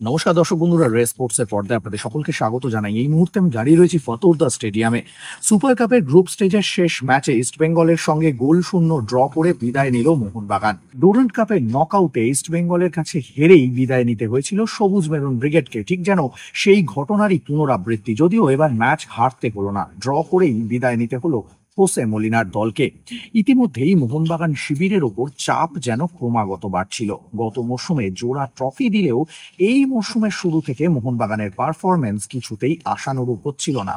নমস্কার দর্শক বন্ধুরা, রে স্পোর্টস এর পর্দায় আপনাদের সকলকে স্বাগত জানাই। এই মুহূর্তে আমি দাঁড়িয়ে রয়েছি ফতোরদা স্টেডিয়ামে। সুপার কাপের গ্রুপ স্টেজের শেষ ম্যাচে ইস্টবেঙ্গলের সঙ্গে গোল শূন্য ড্র করে বিদায় নিল মোহনবাগান। ডুরান্ড কাপের নকআউটে ইস্টবেঙ্গলের কাছে হেরেই বিদায় নিতে হয়েছিল সবুজ মেরুন ব্রিগেডকে, ঠিক যেন সেই ঘটনারই পুনরাবৃত্তি। যদিও এবার ম্যাচ হারতে হলো না, ড্র করেই বিদায় নিতে হলো হোসে মলিনার দলকে। ইতিমধ্যেই মোহনবাগান শিবিরের ওপর চাপ যেন ক্রমাগত বাড়ছিল। গত মৌসুমে জোড়া ট্রফি দিলেও এই মৌসুমের শুরু থেকে মোহনবাগানের পারফরমেন্স কিছুতেই আশানুরূপ হচ্ছিল না।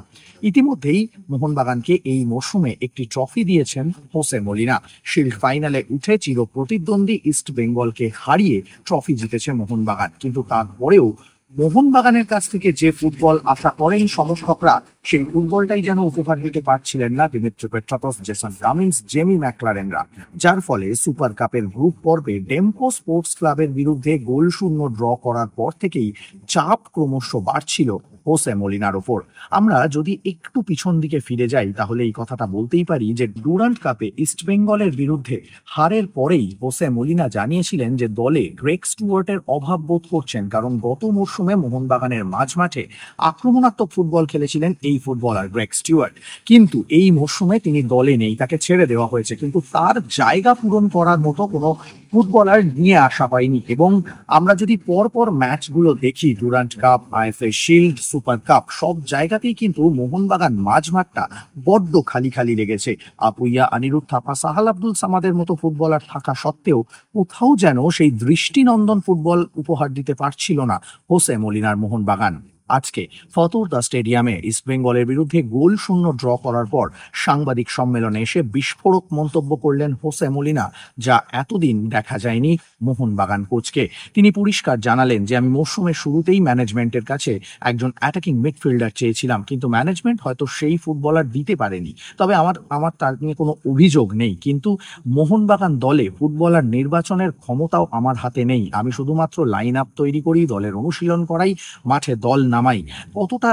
ইতিমধ্যেই মোহনবাগানকে এই মৌসুমে একটি ট্রফি দিয়েছেন হোসে মলিনা। শিল্ড ফাইনালে উঠে চির প্রতিদ্বন্দ্বী ইস্ট বেঙ্গলকে হারিয়ে ট্রফি জিতেছে মোহনবাগান। কিন্তু তারপরেও মোহনবাগানের কাছ থেকে যে ফুটবল আশা করেন সমর্থকরা, সেই ফুটবলটাই যেন উপহার দিতে পারছিলেন না দিমিত্রি পেট্রাকস, জেসন রামিন্স, জেমি ম্যাকলারেনরা। যার ফলে সুপার কাপের গ্রুপ পর্বে ডেম্পো স্পোর্টস ক্লাবের বিরুদ্ধে গোল শূন্য ড্র করার পর থেকেই চাপ ক্রমশ বাড়ছিল হোসে মলিনার ওপর। আমরা যদি একটু পিছন দিকে ফিরে যাই তাহলে এই কথাটা বলতেই পারি যে ডুরান্ড কাপে ইস্টবেঙ্গলের বিরুদ্ধে হারের পরেই হোসে মলিনা জানিয়েছিলেন যে দলে গ্রেগ স্টুয়ার্টের অভাব বোধ করছেন, কারণ গত মরশুমে মোহনবাগানের মাঝমাঠে আক্রমণাত্মক ফুটবল খেলেছিলেন এই ফুটবলার গ্রেগ স্টুয়ার্ট। কিন্তু এই মরশুমে তিনি দলে নেই, তাকে ছেড়ে দেওয়া হয়েছে। কিন্তু তার জায়গা পূরণ করার মতো কোনো ফুটবলার নিয়ে আসা হয়নি। এবং আমরা যদি পরপর ম্যাচগুলো দেখি, Durand cup, IFA shield, super cup, সব জায়গাতেই কিন্তু মোহনবাগান মাঝমাঠটা বড্ড খালি খালি লেগেছে। আপুইয়া, অনিরুদ্ধ থাপা, সাহাল আব্দুল সামাদের মতো ফুটবলার থাকা সত্ত্বেও কোথাও যেন সেই দৃষ্টিনন্দন ফুটবল উপহার দিতে পারছিল না হোসে মলিনার মোহনবাগান। আজকে ফতোরদা স্টেডিয়ামে ইস্টবেঙ্গলের বিরুদ্ধে গোল শূন্য ড্র করার পর সাংবাদিক সম্মেলনে এসে বিস্ফোরক মন্তব্য করলেন হোসে মলিনা, যা এতদিন দেখা যায়নি মোহনবাগান কোচকে। তিনি পরিষ্কার জানালেন যে আমি মৌসুমের শুরুতেই ম্যানেজমেন্টের কাছে একজন অ্যাটাকিং মিডফিল্ডার চেয়েছিলাম, কিন্তু ম্যানেজমেন্ট হয়তো সেই ফুটবলার দিতে পারেনি। তবে আমার তার নিয়ে কোনো অভিযোগ নেই, কিন্তু মোহনবাগান দলে ফুটবলার নির্বাচনের ক্ষমতাও আমার হাতে নেই। আমি শুধুমাত্র লাইন আপ তৈরি করি, দলের অনুশীলন করাই, মাঠে দল নামাই। কতটা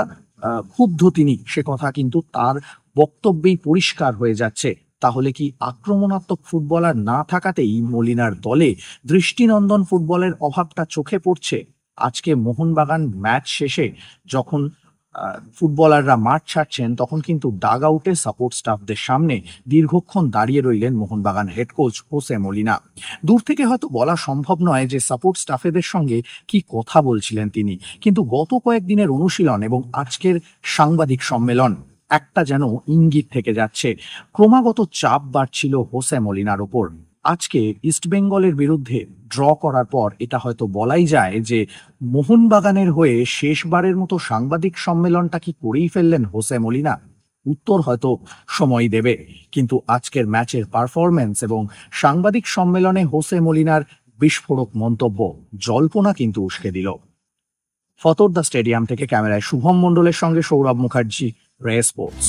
ক্ষুব্ধ তিনি, সে কথা কিন্তু তার বক্তব্যেই পরিষ্কার হয়ে যাচ্ছে। তাহলে কি আক্রমণাত্মক ফুটবলার না থাকাতেই মলিনার দলে দৃষ্টিনন্দন ফুটবলের অভাবটা চোখে পড়ছে? আজকে মোহনবাগান ম্যাচ শেষে যখন ফুটবলাররা মাঠ ছাড়ছেন, তখন কিন্তু ডাগ আউটে সাপোর্ট স্টাফদের সামনে দীর্ঘক্ষণ দাঁড়িয়ে রইলেন Mohun Bagan head coach Jose Molina. দূর থেকে হয়তো বলা সম্ভব নয় যে সাপোর্ট স্টাফেদের সঙ্গে কি কথা বলছিলেন তিনি, কিন্তু গত কয়েকদিনের অনুশীলন এবং আজকের সাংবাদিক সম্মেলন একটা যেন ইঙ্গিত থেকে যাচ্ছে। ক্রমাগত চাপ বাড়ছিল হোসে মলিনার ওপর। আজকে ইস্টবেঙ্গলের বিরুদ্ধে ড্র করার পর এটা হয়তো বলাই যায় যে মোহনবাগানের হয়ে শেষবারের মতো সাংবাদিক সম্মেলনটা কি করেই ফেললেন হোসে মলিনা? উত্তর হয়তো সময় দেবে, কিন্তু আজকের ম্যাচের পারফরমেন্স এবং সাংবাদিক সম্মেলনে হোসে মলিনার বিস্ফোরক মন্তব্য জল্পনা কিন্তু উস্কে দিল। ফতোরদা স্টেডিয়াম থেকে ক্যামেরায় শুভম মণ্ডলের সঙ্গে সৌরভ মুখার্জি, রে স্পোর্টস।